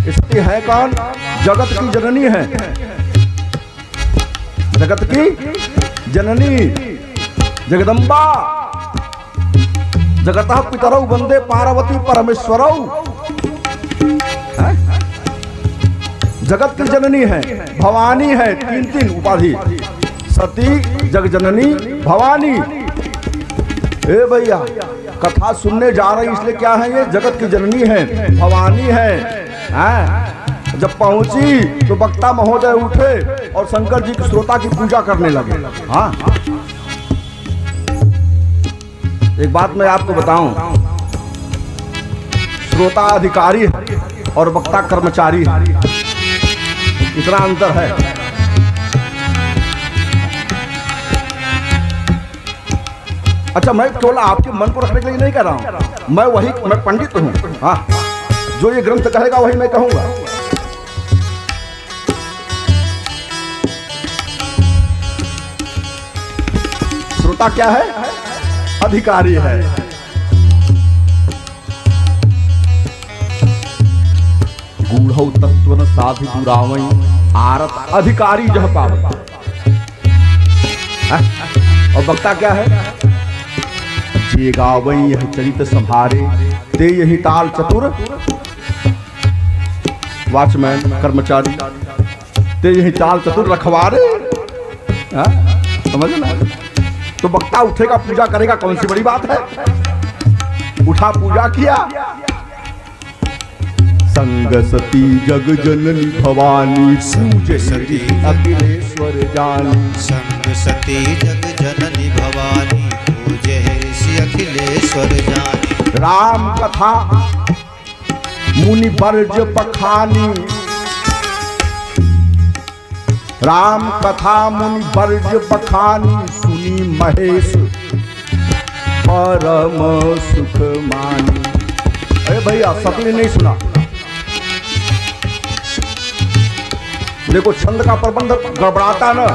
सती है कौन? जगत की जननी है, जगत की जननी, जगदम्बा। जगतः पितरौ वंदे पार्वती परमेश्वरौ। जगत की जननी है, भवानी है, तीन उपाधि, सती, जगजननी, भवानी। ए भैया, कथा सुनने जा रहे इसलिए क्या है? ये जगत की जननी है, भवानी है। जब पहुंची तो वक्ता महोदय उठे और शंकर जी की श्रोता की पूजा करने लगे। हाँ, एक बात मैं आपको बताऊं, श्रोता अधिकारी है और वक्ता कर्मचारी है, इतना अंतर है। अच्छा, मैं केवल आपके मन को रखने के लिए नहीं कह रहा हूं, मैं पंडित हूं। हाँ, जो ये ग्रंथ कहेगा वही मैं कहूंगा। श्रोता क्या है? अधिकारी है। गूढ़ौ तत्व न साधु दुरावई आरत अधिकारी जह पावत। और वक्ता क्या है? जे गावई यह चरित संभारे ते यही ताल चतुर। वॉचमैन, कर्मचारी, ते यही ताल चतुर रखवारे। समझ ना? तो वक्ता उठेगा, पूजा करेगा, कौन सी बड़ी बात है? उठा, पूजा किया। संग सती जग जननी भवानी, पूजे सती अखिलेश्वर जानी। संग सती जग जननी भवानी, पूजे ऋषि अखिलेश्वर जानी। राम कथा मुनि वर्ज पखानी, राम कथा मुनि वर्ज पखानी। सुनी महेश परम सुख मानी। अरे भैया, सती ने नहीं सुना। देखो छंद का प्रबंध गड़बड़ाता न।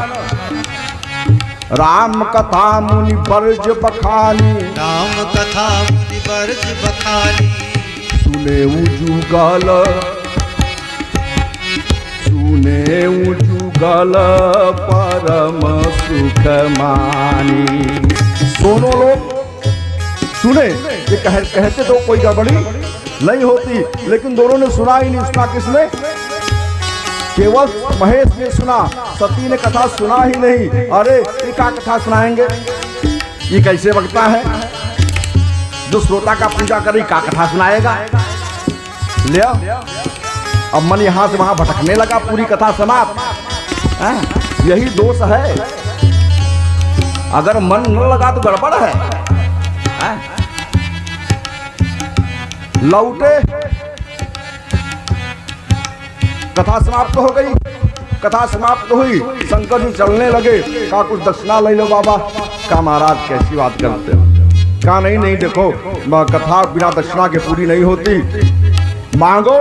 राम कथा मुनि वर्ज बखानी, राम कथा मुनि वर्ज बखानी। सुने उजुगल, सुने उजुगल परम सुख मानी। दोनों लोग सुने, ये कहते तो कोई गड़बड़ी नहीं होती, लेकिन दोनों ने सुना ही नहीं। सुना किसने? केवल महेश ने सुना, सती ने कथा सुना ही नहीं। अरे ये क्या कथा सुनाएंगे? ये कैसे वक्ता है जो श्रोता का पूजा करे, क्या कथा सुनाएगा? ले अब मन यहां से वहां भटकने लगा, पूरी कथा समाप्त। यही दोष है, अगर मन न लगा तो गड़बड़ है। लौटे, कथा समाप्त हो गई। कथा समाप्त हुई, शंकर जी चलने लगे। कहा कुछ दक्षिणा ले लो बाबा। कहा महाराज कैसी बात करते हो? कहा नहीं देखो, कथा बिना दक्षिणा के पूरी नहीं होती। मांगो।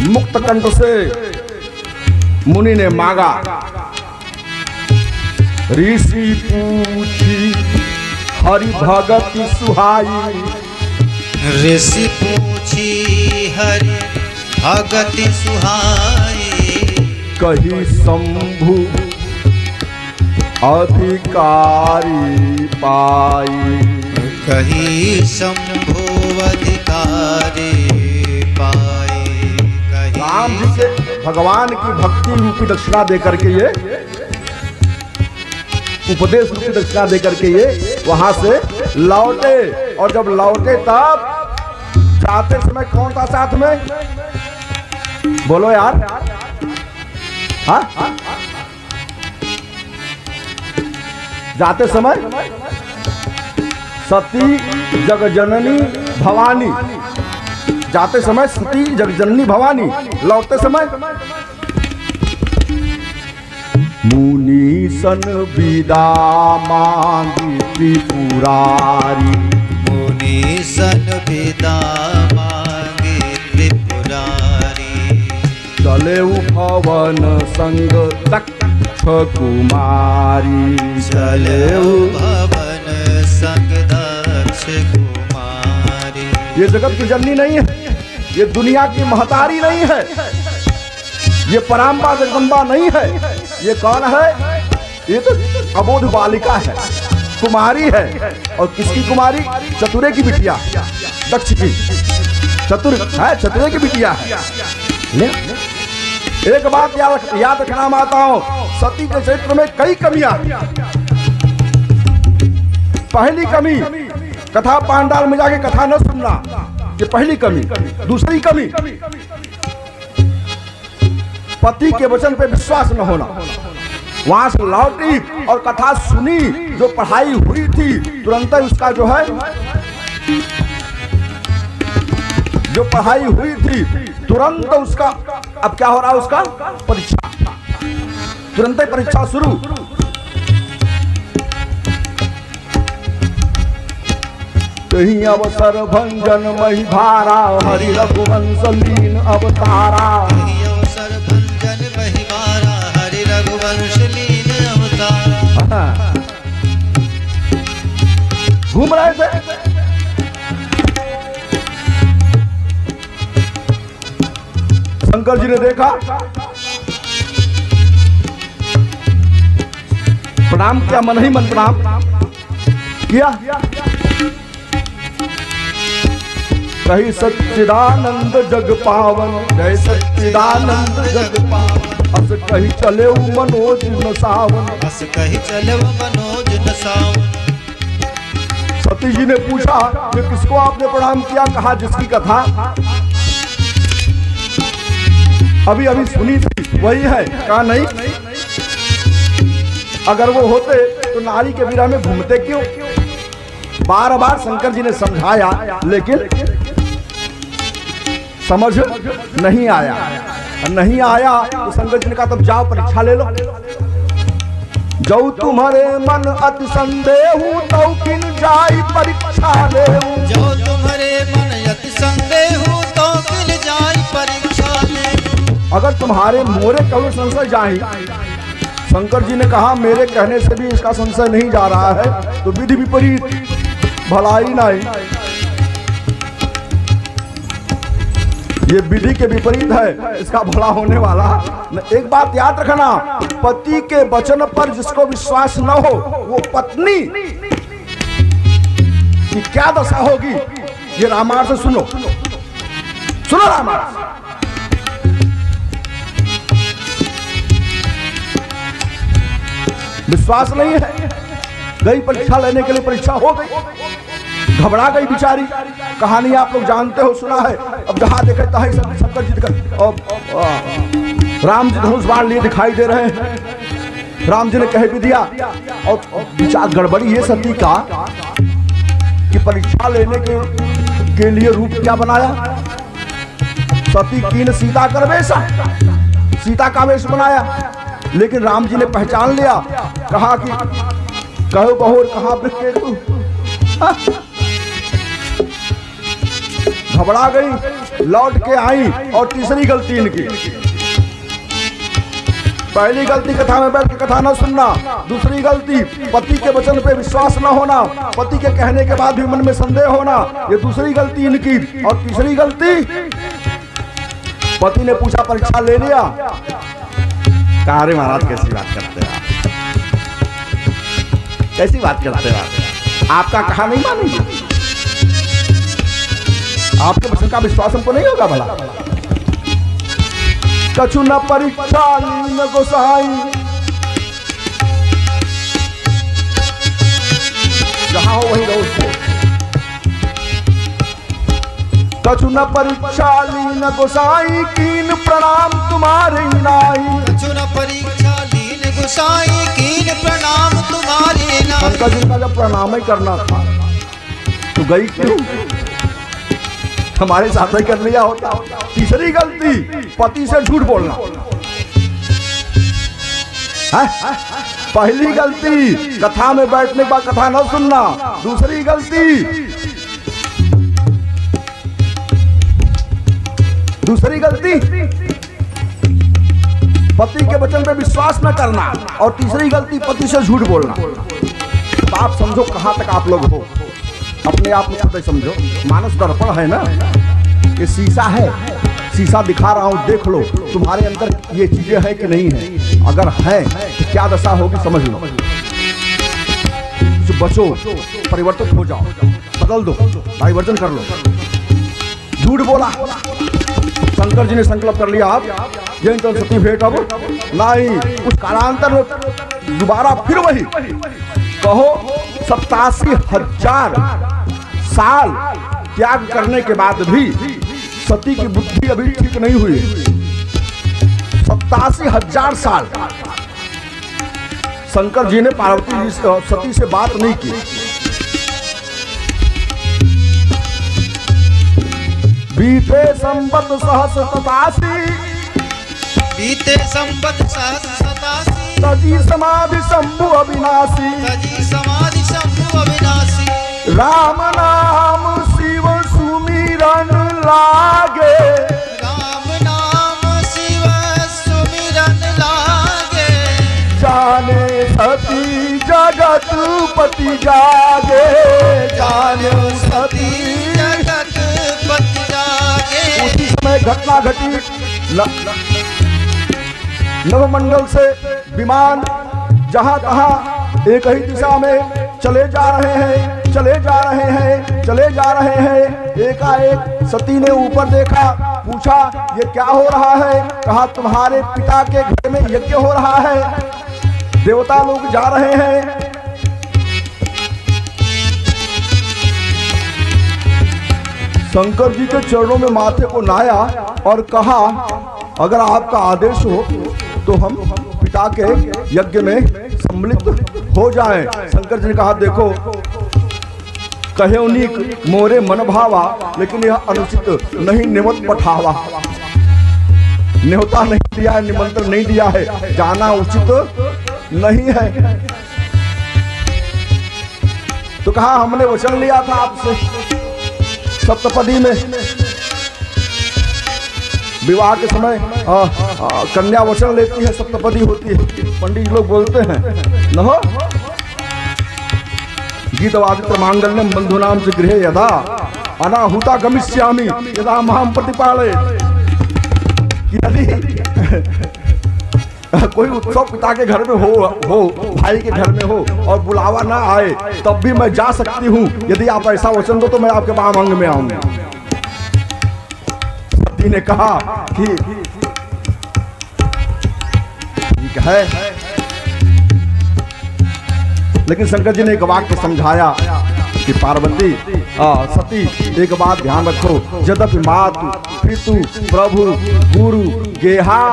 मुक्त कंठ से मुनि ने मांगा। ऋषि पूछी हरि भगति सुहाई। ऋषि पूछी हरि भगति सुहाई। कही शंभु अधिकारी पाई। कही शंभु अधिकारी पाई। राम जी के भगवान की भक्ति रूपी दक्षिणा देकर के ये, उपदेश रूपी दक्षिणा देकर के ये वहां से लौटे। और जब लौटे तब जाते समय कौन था साथ में? बोलो यार। हाँ, जाते समय सती जगजननी भवानी। जाते समय सती जगजननी भवानी, लौटते समय मुनीसन विदा मांगी त्रिपुरारी। मुनीसन विदा मांगी त्रिपुरारी। चले भवन संग दक्ष कुमारी। चले भवन संग दक्ष कुमारी। ये जगत की जननी नहीं है, ये दुनिया की महतारी नहीं है, ये पराम्बा जगदम्बा नहीं है। ये कौन है? ये तो अबोध बालिका है, कुमारी है। और किसकी कुमारी? चतुरे की बिटिया, दक्ष की। चतुर है, चतुरे की बिटिया है। ले एक बात याद रखना माताओं, सती के चरित्र में कई कमियां। पहली कमी, कथा पांडाल में जाके कथा न सुनना, ये पहली कमी। दूसरी कमी, पति के वचन पे विश्वास न होना। वहां से लौटी और कथा सुनी, जो पढ़ाई हुई थी तुरंत उसका जो है, जो पढ़ाई हुई थी तुरंत उसका, अब क्या हो रहा है उसका? परीक्षा, तुरंत ही परीक्षा शुरू। कहीं अवसर भंजन मही भारा, हरि रघुवंश लीन अवतारा। अवसर भंजन मही भारा, हरि रघुवंश लीन अवतारा। घूम रहे थे, शंकर जी ने देखा, प्रणाम किया, मन ही मन प्रणाम किया। कही सच्चिदानंद जग पावन, जय सच्चिदानंद जग पावन। अस कही चले मनोज न सावन, अस कही चले मनोज न सावन। सती जी ने पूछा कि किसको आपने प्रणाम किया? कहा जिसकी कथा अभी अभी सुनी थी वही है। कहा नहीं, अगर वो होते तो नारी के विरह में घूमते क्यों? बार बार शंकर जी ने समझाया, लेकिन समझ नहीं आया। नहीं आया तो शंकर जी ने कहा तब जाओ परीक्षा ले लो। जो तुम्हारे मन अति संदेह तो किन जाई परीक्षा ले। जो तुम्हारे मन अति संदेह तो किन जाई परीक्षा ले। अगर तुम्हारे मोरे कभी संशय जाए, शंकर जी ने कहा मेरे कहने से भी इसका संशय नहीं जा रहा है, तो विधि विपरीत भलाई नहीं। ये विधि के विपरीत है, इसका भला होने वाला। एक बात याद रखना, पति के वचन पर जिसको विश्वास न हो, वो पत्नी की क्या दशा होगी, ये रामायण से सुनो। सुनो रामायण। विश्वास नहीं है, गई परीक्षा लेने के लिए, परीक्षा हो गई, घबरा गई बेचारी। कहानी आप लोग जानते हो, सुना है। अब जहां देखे तहां शंकर जी राम जी धनुष बाण लिए दिखाई दे रहे हैं। राम जी ने कह भी दिया, और विचार गड़बड़ी ये सती का कि परीक्षा लेने के लिए रूप क्या बनाया? सती कीन सीता कर वेशा, सीता का वेश बनाया। लेकिन राम जी ने पहचान लिया, कहा कि कहो बहुर कहा तू। घबरा गई, लौट के आई, और तीसरी गलती इनकी। पहली गलती कथा में बैठ के कथा न सुनना, दूसरी गलती पति के वचन पे विश्वास न होना, पति के कहने के बाद भी मन में संदेह होना, ये दूसरी गलती इनकी। और तीसरी गलती, पति ने पूछा परीक्षा ले लिया, कहा अरे महाराज कैसी बात करते हैं आप, कैसी बात करते हैं आप, आपका कहा नहीं मानेंगे, आपके वचन का विश्वास हमको नहीं होगा भला। कछु न परीक्षा लीन गोसाई, जहां हो वहीं रहो। कछु न परीक्षा लीन गोसाई, कीन प्रणाम तुम्हारे नाई। कछु न परीक्षा लीन गोसाई, कीन प्रणाम तुम्हारे नाई। शंकर जी का जब प्रणाम ही करना था तो गई क्यों? हमारे साथ ही कर लिया होता। तीसरी गलती, पति से झूठ बोलना है? पहली गलती, कथा में बैठने के बाद कथा न सुनना। दूसरी गलती, पति के वचन पे विश्वास न करना। और तीसरी गलती, पति से झूठ बोलना। तो आप समझो कहां तक आप लोग हो, अपने आप में खुद समझो, मानस दर्पण है ना। ये शीशा है, शीशा दिखा रहा हूं, देख लो तुम्हारे अंदर ये चीजें हैं कि नहीं है। अगर है तो क्या दशा होगी समझ लो। तो बचो, परिवर्तित हो जाओ, बदल दो, डाइवर्जन कर लो। झूठ बोला, शंकर जी ने संकल्प कर लिया, आप जैन तो सती भेंट अब नहीं। उस कालांतर में दोबारा फिर वही कहो 87,000 साल त्याग करने के बाद भी सती की बुद्धि अभी ठीक नहीं हुई। 87,000 साल शंकर जी ने पार्वती जी सती से बात नहीं की। बीते संबत सहस्र 87, बीते संबत सहस्र 87, तजी समाधि शंभु अविनाशी, तजी समाधि शंभु अविनाशी। राम नाम शिव सुमिरन लागे, राम नाम शिव सुमिरन लागे। जाने सती जगत पति जागे, जाने सती। जगत पति जागे। उसी समय घटना घटी, नवमंडल से विमान जहां तहां एक ही दिशा में चले जा रहे हैं, चले जा रहे हैं, चले जा रहे हैं। एकाएक सती ने ऊपर देखा, पूछा ये क्या हो रहा है। कहा तुम्हारे पिता के घर में यज्ञ हो रहा है, देवता लोग जा रहे हैं। शंकर जी के चरणों में माथे को नाया और कहा अगर आपका आदेश हो तो हम पिता के यज्ञ में सम्मिलित हो जाएं। शंकर जी ने कहा देखो, कहे उन्हीं मोरे मन भावा, लेकिन यह अनुचित नहीं, निमत पठावा। न्योता नहीं दिया है, निमंत्रण नहीं दिया है, जाना उचित नहीं है। तो कहा हमने वचन लिया था आपसे सप्तपदी में, विवाह के समय कन्या वचन लेती है, सप्तपदी होती है। पंडित लोग बोलते हैं न हो गीतवादित्र मांगल्यम बंधुनाम से गृहे यदा अनाहुता गमिष्यामि यदा माम प्रतिपाले। यदि कोई उत्सव पिता के घर में हो भाई के घर में हो और बुलावा ना आए तब भी मैं जा सकती हूँ, यदि आप ऐसा वचन दो तो मैं आपके वाम अंग में आऊंगा। सती ने कहा कि ठीक है, लेकिन शंकर जी ने एक वाक्य समझाया कि पार्वती सती एक बात ध्यान रखो, यद्यपि मातु पितु प्रभु गुरु गेहा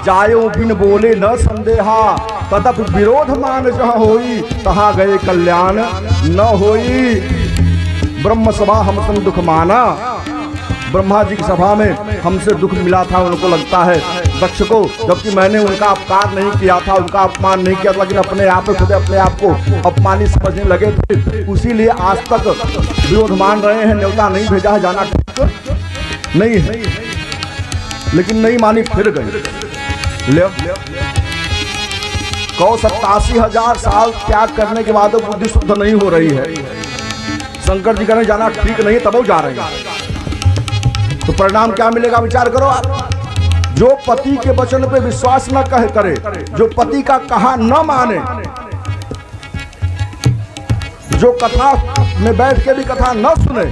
जायो बिन बोले न संदेहा, तदपि विरोध मान जहाँ होई तहाँ गए कल्याण न होई। ब्रह्म सभा हम सन दुख माना, ब्रह्मा जी की सभा में हमसे दुख मिला था, उनको लगता है दक्ष को, जबकि मैंने उनका अपकार नहीं किया था, उनका अपमान नहीं किया, लेकिन अपने आप में खुद अपने आप को अपमानित समझने लगे थे। उसीलिए आज तक विरोध मान रहे हैं, न्योता नहीं भेजा है, जाना ठीक नहीं है। लेकिन नहीं मानी, फिर गए। ले कहो 87,000 साल त्याग करने के बाद बुद्धि शुद्ध नहीं हो रही है। शंकर जी कहने जाना ठीक नहीं, तब वो जा रहे हैं। तो परिणाम क्या मिलेगा विचार करो आप। जो पति के वचन पे विश्वास न करे, जो पति का कहा न माने, जो कथा में बैठ के भी कथा न सुने,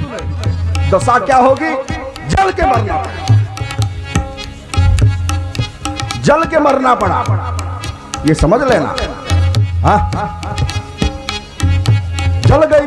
दशा क्या होगी? जल के मरना, जल के मरना पड़ा। ये समझ लेना। हाँ, जल गई